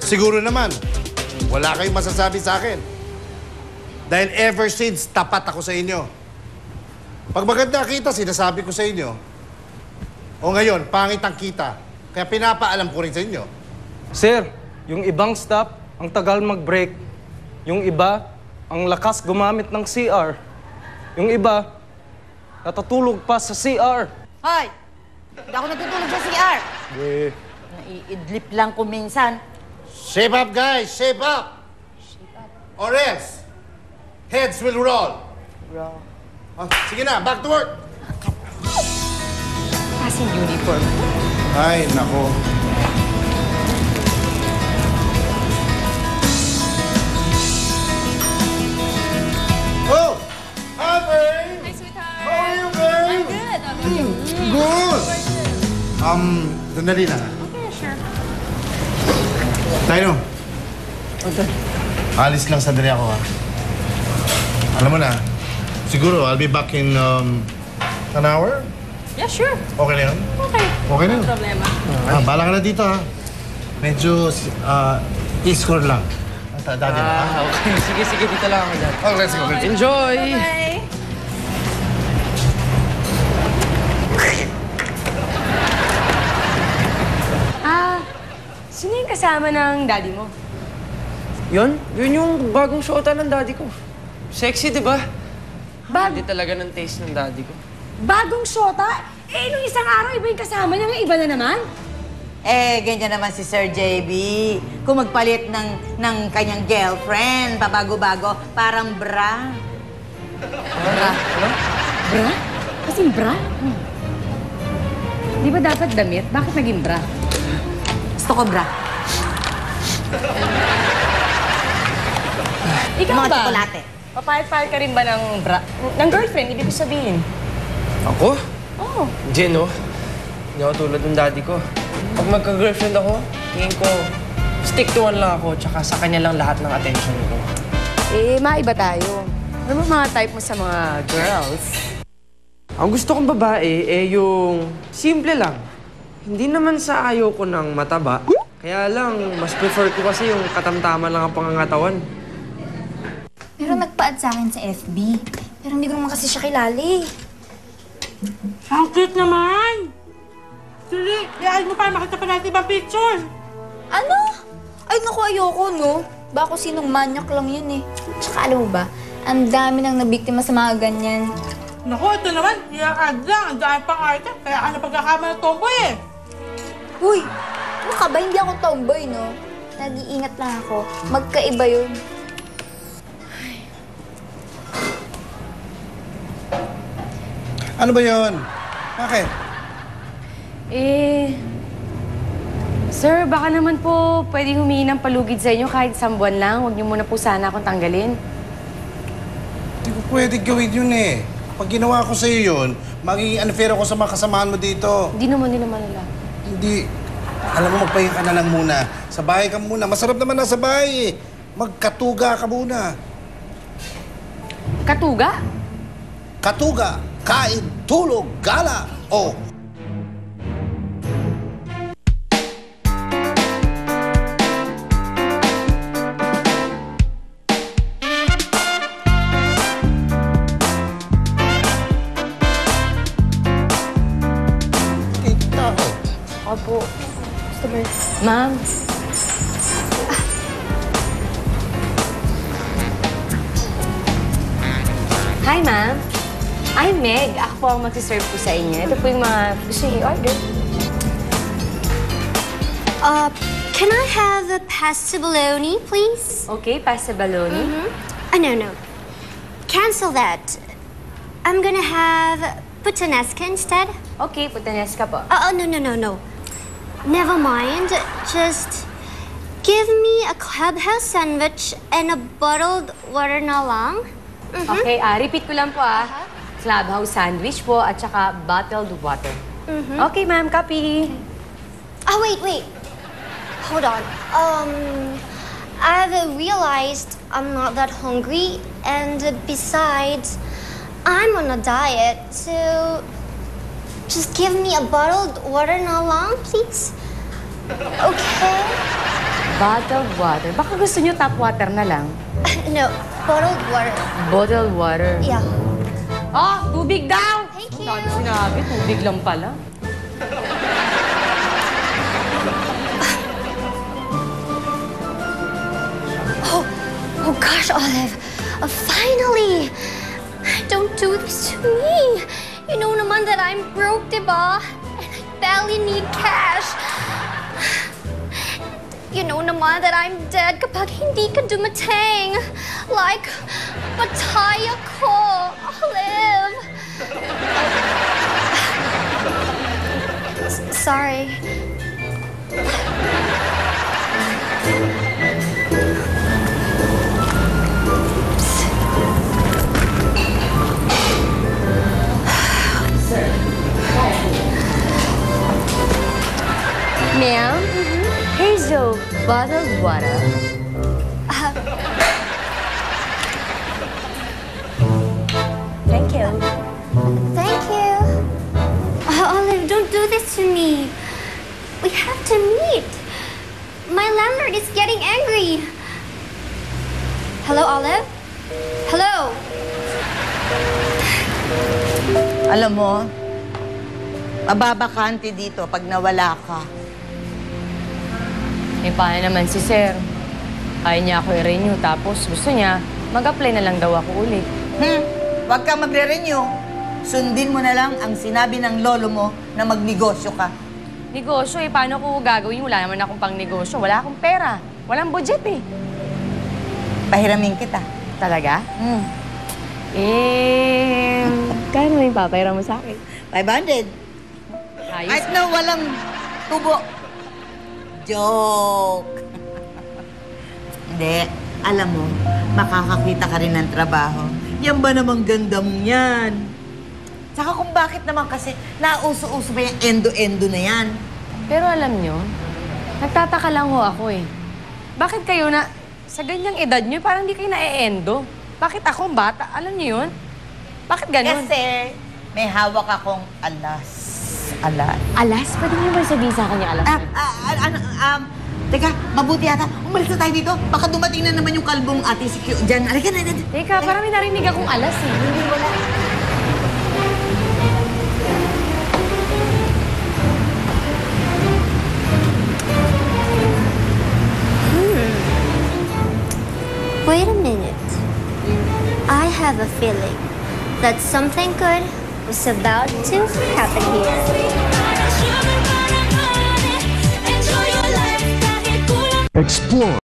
Siguro naman, wala kayong masasabi sa akin. Dahil ever since, tapat ako sa inyo. Pag maganda kita, sinasabi ko sa inyo. O ngayon, pangit ang kita. Kaya pinapaalam ko rin sa inyo. Sir, yung ibang staff, ang tagal mag-break. Yung iba, ang lakas gumamit ng CR. Yung iba, natutulog pa sa CR. Hoy! Hindi ako natutulog sa CR. Eh, Naiidlip lang ko minsan. Shape up, guys! Shape up! Or else, heads will roll. Bro. Oh, sige na, back to work! Kasing uniform. Ay, nako. Oh! Hi, babe! Hi, sweetheart. How are you, babe? Good. How about you? Good! Sandali lang. Okay, sure. Tayo. Alis lang sandali ako, ha? Alam mo na, siguro I'll be back in an hour. Yeah, sure. Okay na yun? Okay. Okay na yun. No problema. Bala ka na dito, ha? Medyo, e-score lang. Dati na, ha? okay. Sige, dito lang ako dyan. Oh, let's go. Enjoy! Bye. Sino yung kasama ng daddy mo? Yun yung bagong shota ng daddy ko. Sexy, di ba? Hindi talaga ng taste ng daddy ko. Bagong shota? Eh, nung isang araw, iba yung kasama niya, iba na naman. Eh, ganyan naman si Sir JB. Kung magpalit ng kanyang girlfriend, pabago-bago, parang bra. Bra? Bra? Kasing bra? Di ba dapat damit? Bakit naging bra? Gusto ko bra. Ikaw Mga ba? tsokolate. Papayat-payat ka rin ba ng bra? Ng girlfriend, ibig ko sabihin. Ako? Oo. Jen, oh. Hindi ako tulad ng daddy ko. Pag magka-girlfriend ako, tingin ko, stick to one lang ako, tsaka sa kanya lang lahat ng attention ko. Eh, maiba tayo. Ano ba mga type mo sa mga girls? Ang gusto kong babae, yung simple lang. Hindi naman sa ayaw ko ng mataba. Kaya lang, mas prefer ko kasi yung katamtaman lang ang pangangatawan. Pero nagpa-add sa akin sa FB. Pero hindi ko naman kasi siya kilala eh. Ang cute naman! Sili, i-add mo para makita pa natin ibang picture. Ano? Ay, naku, ayoko, no? Baka sinong manyak lang yun eh. Tsaka alam mo ba, ang dami nang nabiktima sa mga ganyan. Naku, ito naman, i-add lang. Ang dami pang arte. Kaya ka na pagkakama ng tomboy eh. Uy, ano ka ba? Hindi ako tomboy, no? Nag-iingat lang ako. Magkaiba yun. Ano ba yun? Bakit? Eh... Sir, baka naman po pwedeng humingi ng palugid sa inyo kahit isang buwan lang. Huwag niyo muna po sana akong tanggalin. Hindi ko pwede gawin yun eh. Pag ginawa ko sa'yo yun, magiging unfair ako sa mga kasamahan mo dito. Hindi naman nila. Hindi. Alam mo, magpahinga ka na lang muna. Sa bahay ka muna. Masarap naman na sa bahay eh. Magkatuga ka muna. Katuga? Katuga, kain, tulog, gala. Oh. Opo. Ma'am. Hi, ma'am. I'm Meg. Ako po ang magsiserve po sa inyo. Ito po yung mga gusto niyo i-order. Can I have a pasta bologna, please? Okay, pasta baloney. No. Cancel that. I'm gonna have puttanesca instead. Okay, putanes ka po. No. Never mind. Just give me a clubhouse sandwich and a bottled water na lang. Okay, repeat ko lang po Clubhouse sandwich po at saka bottled water. Okay, ma'am. Copy. Oh, wait. Hold on. I've realized I'm not that hungry, and besides, I'm on a diet, so just give me a bottled water na lang, please. Okay? Bottled water. Baka gusto nyo tap water na lang. No, bottled water. Bottled water. Yeah. Oh, tubig daw! Thank you. Dami sinabi, tubig lang pala. Oh gosh, Olive. Finally! Don't do this to me. You know naman that I'm broke, diba? And I badly need cash. You know naman that I'm dead kapag hindi ka dumating. Like, patay ako, Olive. Sorry. Ma'am, here's your bottled water. Thank you. Thank you. Olive, don't do this to me. We have to meet. My landlord is getting angry. Hello, Olive? Hello? Alam mo, mababakante dito pag nawala ka. Eh, paano naman si Sir? Ayaw niya ako i-renew, tapos gusto niya, mag-apply na lang daw ako ulit. Huwag kang magre-renew. Sundin mo na lang ang sinabi ng lolo mo na magnegosyo ka. Negosyo eh, paano ko gagawin? Wala naman akong pang negosyo, wala akong pera. Walang budget eh. Pahiramin kita. Talaga? Kaya naman yung papayra mo sa akin? 500. Ayos. Kahit na walang tubo. Joke. Hindi. Alam mo, makakakita ka rin ng trabaho. Yan ba namang ganda mong yan? Saka kung bakit naman kasi nauso-uso ba yung endo-endo na yan? Pero alam nyo, nagtataka lang ho ako eh. Bakit kayo na, sa ganyang edad nyo, parang hindi kayo na-e-endo? Bakit ako, bata? Alam nyo yun? Bakit ganun? Kasi may hawak akong alas. Alas. Alas? Pwede nyo ba sabihin sa akin yung alas? Teka, mabuti yata. Umalis na tayo dito. Baka dumating na naman yung kalbong ate si Q. Diyan, alika na. Teka, parang may narinig akong alas eh. Hindi wala. Wait a minute. I have a feeling that something good was about to happen here. Explore